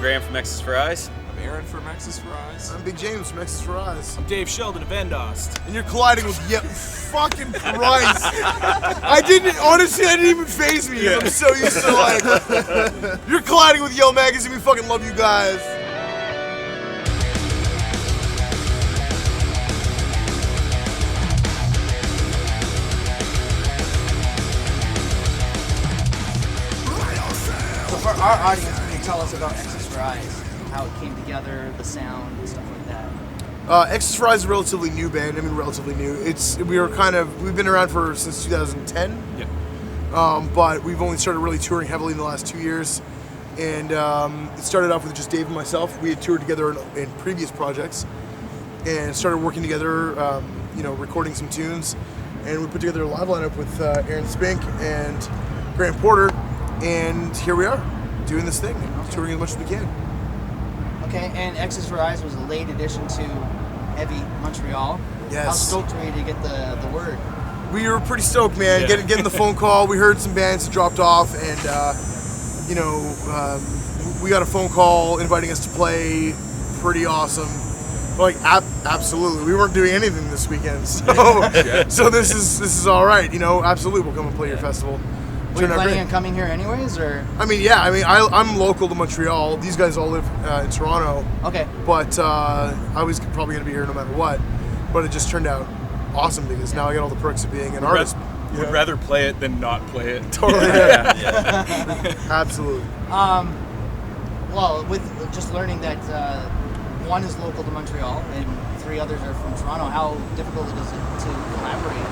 Graham from Exes for Eyes. I'm Aaron from Exes for Eyes. I'm Big James from Exes for Eyes. I'm Dave Sheldon of Endast. And you're colliding with fucking Christ. I didn't even faze me. I'm so used to you're colliding with Yale Magazine. We fucking love you guys. So for our audience, can you tell us about Exes for Eyes? How it came together, the sound, and stuff like that. Exes for Eyes is a relatively new band. I mean, relatively new. We've been around since 2010. Yeah. But we've only started really touring heavily in the last 2 years. And it started off with just Dave and myself. We had toured together in previous projects and started working together, recording some tunes. And we put together a live lineup with Aaron Spink and Grant Porter. And here we are, doing this thing, touring as much as we can. Okay, and Exes for Eyes was a late addition to Heavy Montreal. Yes. How stoked were you to get the word? We were pretty stoked, man. Yeah. Getting the phone call. We heard some bands that dropped off, and we got a phone call inviting us to play. Pretty awesome. Absolutely. We weren't doing anything this weekend, so this is all right. Absolutely, we'll come and play your festival. Were you planning on coming here anyways, or? I'm local to Montreal. These guys all live in Toronto. Okay. But I was probably going to be here no matter what. But it just turned out awesome because now I got all the perks of being an artist. Would rather play it than not play it. Totally. Absolutely. Well, with just learning that one is local to Montreal and 3 others are from Toronto, how difficult is it to collaborate?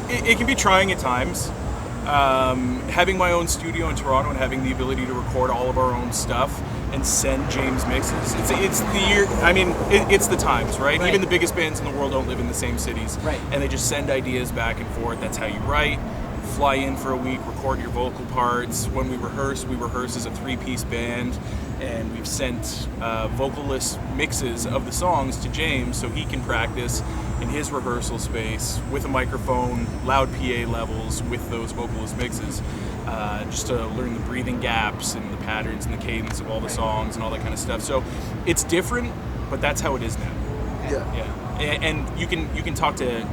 It can be trying at times. Having my own studio in Toronto and having the ability to record all of our own stuff and send James mixes, it's the times, right? Even the biggest bands in the world don't live in the same cities. Right. And they just send ideas back and forth. That's how you write. Fly in for a week, record your vocal parts. When we rehearse as a 3-piece band, and we've sent vocalist mixes of the songs to James so he can practice in his rehearsal space with a microphone, loud PA levels with those vocalist mixes, just to learn the breathing gaps and the patterns and the cadence of all the songs and all that kind of stuff. So it's different, but that's how it is now. Yeah. And you can talk to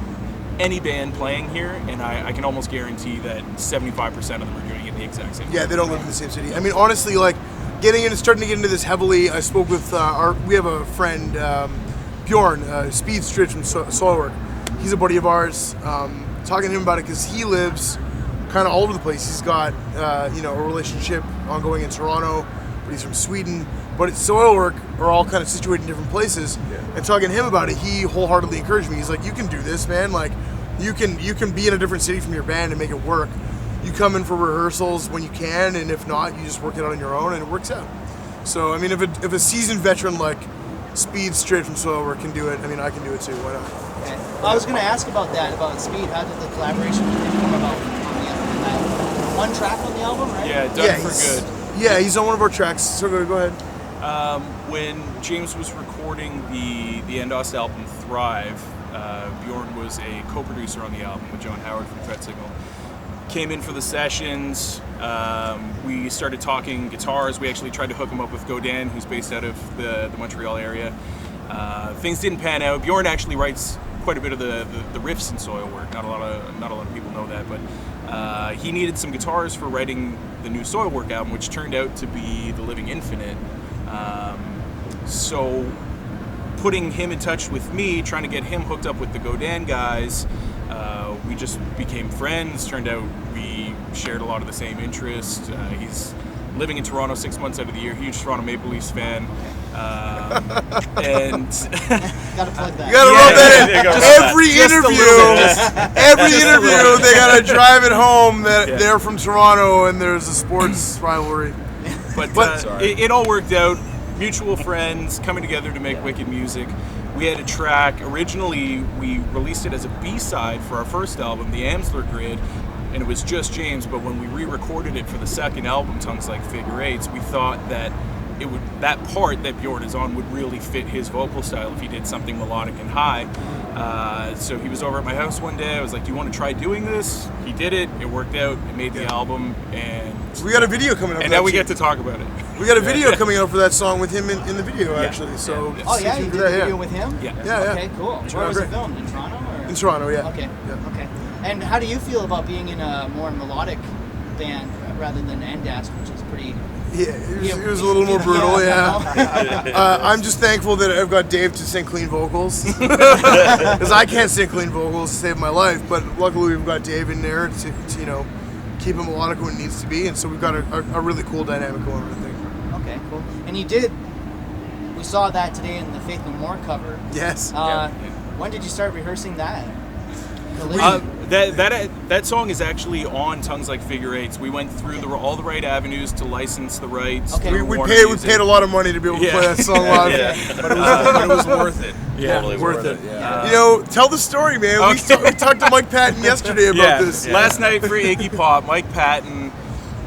any band playing here, and I can almost guarantee that 75% of them are doing it the exact same way. Yeah, they don't live in the same city. I mean, honestly, starting to get into this heavily, I spoke with we have a friend, Bjorn Strid from Soilwork. He's a buddy of ours. Talking to him about it because he lives kind of all over the place. He's got a relationship ongoing in Toronto, but he's from Sweden. But at Soilwork are all kind of situated in different places. Yeah. And talking to him about it, he wholeheartedly encouraged me. He's like, "You can do this, man. You can be in a different city from your band and make it work. You come in for rehearsals when you can, and if not, you just work it out on your own, and it works out." So, I mean, if a seasoned veteran like Speed Strid from Soilwork can do it, I mean, I can do it too. Why not? Okay. Well, I was going to ask about Speed. How did the collaboration come about on the album? One track on the album, right? Yeah, Done for Good. Yeah, he's on one of our tracks. So go ahead. When James was recording the Endast album Thrive, Bjorn was a co-producer on the album with John Howard from Threat Signal. Came in for the sessions. We started talking guitars. We actually tried to hook him up with Godin, who's based out of the Montreal area. Things didn't pan out. Bjorn actually writes quite a bit of the riffs in Soilwork. Not a lot of people know that, but he needed some guitars for writing the new Soilwork album, which turned out to be The Living Infinite. So putting him in touch with me, trying to get him hooked up with the Godin guys, we just became friends. Turned out we shared a lot of the same interests. He's living in Toronto 6 months out of the year, huge Toronto Maple Leafs fan. And Gotta plug that. You gotta rub that in. Every interview, they gotta drive it home that they're from Toronto and there's a sports rivalry. But it all worked out. Mutual friends coming together to make wicked music. We had a track. Originally, we released it as a B-side for our first album, The Amsler Grid, and it was just James. But when we re-recorded it for the second album, Tongues Like Figure Eights, we thought that that part that Bjorn is on would really fit his vocal style if he did something melodic and high. So he was over at my house one day. I was like, "Do you want to try doing this?" He did it. It worked out. It made the album, and We got a video coming up. and for now that we too. get to talk about it. We got a video coming out for that song with him in the video, actually. So Oh stay yeah, tuned you for did a that, video with him. Yeah. Yeah. Okay, cool. Where was it filmed? In Toronto? Or? In Toronto, yeah. Okay. Yeah. Okay. And how do you feel about being in a more melodic band rather than Endast, which is pretty? Yeah, it was a little more brutal, yeah. I'm just thankful that I've got Dave to sing clean vocals. Because I can't sing clean vocals to save my life, but luckily we've got Dave in there to keep it melodic when it needs to be, and so we've got a really cool dynamic going, I think. Okay, cool. And we saw that today in the Faith No More cover. Yes. When did you start rehearsing that? That song is actually on Tongues Like Figure Eights. We went through all the right avenues to lice the rights. Okay. through We Warner paid Music. a lot of money to be able to play that song live. But it was worth it. Yeah, Totally worth it. Yeah. Tell the story, man. Okay. We talked to Mike Patton yesterday about this. Last night for Iggy Pop, Mike Patton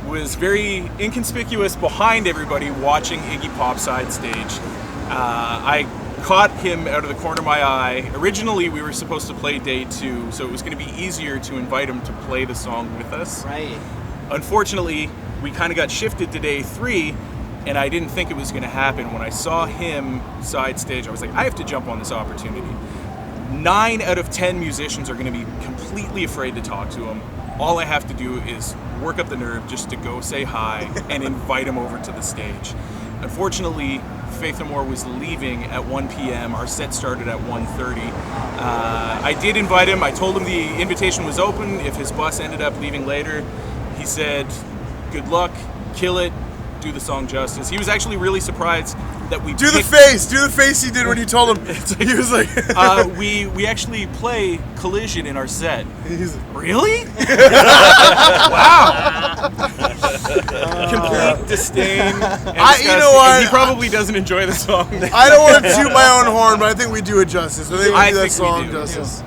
was very inconspicuous behind everybody watching Iggy Pop side stage. I caught him out of the corner of my eye. Originally, we were supposed to play day 2, so it was going to be easier to invite him to play the song with us. Right. Unfortunately, we kind of got shifted to day 3, and I didn't think it was going to happen. When I saw him side stage, I was like, I have to jump on this opportunity. 9 out of 10 musicians are going to be completely afraid to talk to him. All I have to do is work up the nerve just to go say hi and invite him over to the stage. Unfortunately, Faith No More was leaving at 1 p.m. Our set started at 1:30. I did invite him. I told him the invitation was open. If his bus ended up leaving later, he said, "Good luck, kill it, do the song justice." He was actually really surprised that we Do the face he did when you told him. He was like, we actually play Collision in our set. he's, Really? Wow. Complete disdain. And disgust. you know what? He probably doesn't enjoy the song. I don't want to toot my own horn, but I think we do it justice. I think we I do that think we song do. justice.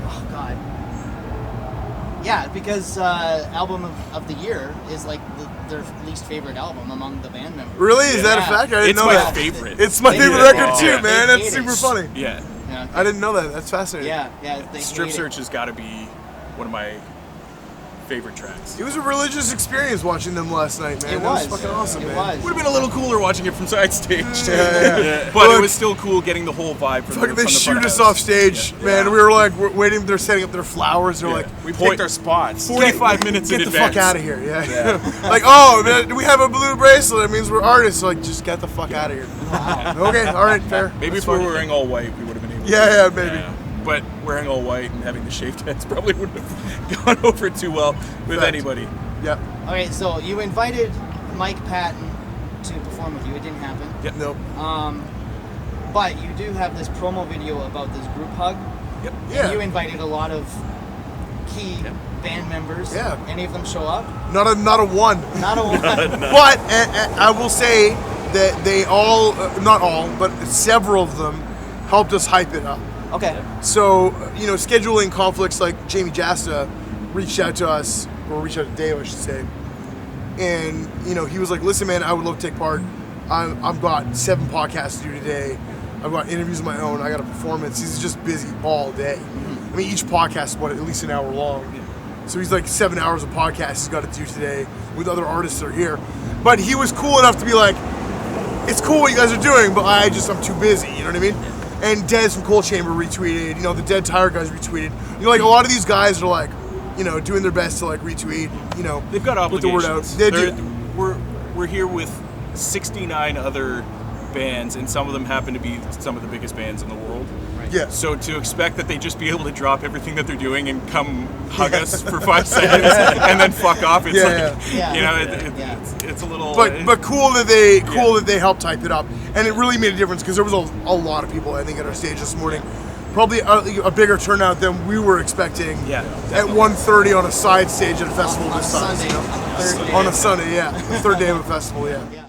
Oh God. Yeah, because album of the year is like their least favorite album among the band members. Really? Is that a Yeah. fact? I didn't It's know my that. favorite. It's my They favorite hate it. record too, Yeah. man. They That's hate super it. funny. Yeah. Yeah. I didn't know that. That's fascinating. Yeah. They Strip hate it. Search has got to be one of my favorite tracks. It was a religious experience watching them last night, man. It That was. was fucking awesome, It man. was. Would have been a little cooler watching it from side stage. Yeah. But Look, it was still cool getting the whole vibe from fucking, the they from the shoot front us house. off stage, man. We were like, we're waiting. They're setting up their flowers. They're like, We Point- picked our spots. 45 minutes get in the advance. fuck out of here. Yeah. Like, oh, man, we have a blue bracelet. It means we're artists. Like, just get the fuck out of here. Okay, all right, fair. Maybe That's if we were fine. wearing all white, we would have been able to. Yeah, maybe. But wearing all white and having the shaved heads probably wouldn't have gone over too well with Fact. anybody. Yeah. Okay, so you invited Mike Patton to perform with you. It didn't happen. Yep. Nope. But you do have this promo video about this group hug. Yep. Yeah. And you invited a lot of key band members. Yeah. Any of them show up? Not a one. Not a one. But I will say that they all, not all, but several of them helped us hype it up. Okay. So, scheduling conflicts like Jamie Jasta reached out to us, or reached out to Dave, I should say. And, he was like, listen, man, I would love to take part. I've got 7 podcasts to do today. I've got interviews of my own. I got a performance. He's just busy all day. I mean, each podcast is, at least an hour long. So he's like 7 hours of podcasts he's got to do today with other artists that are here. But he was cool enough to be like, it's cool what you guys are doing, but I'm too busy, you know what I mean? And Dez from Cold Chamber retweeted, the Dead Tire guys retweeted. Like a lot of these guys are like, doing their best to like retweet, They've got put the obligations. word out. They do. We're here with 69 other bands, and some of them happen to be some of the biggest bands in the world. Yeah. So to expect that they just be able to drop everything that they're doing and come hug us for 5 seconds and then fuck off, it's it's a little. But cool that they helped type it up, and it really made a difference because there was a lot of people I think at our stage this morning. Probably a bigger turnout than we were expecting. Yeah, at 1:30 on a side stage at a festival On a this size. Sunday. On the third day. On a Sunday, yeah, the third day of a festival, yeah. Yeah.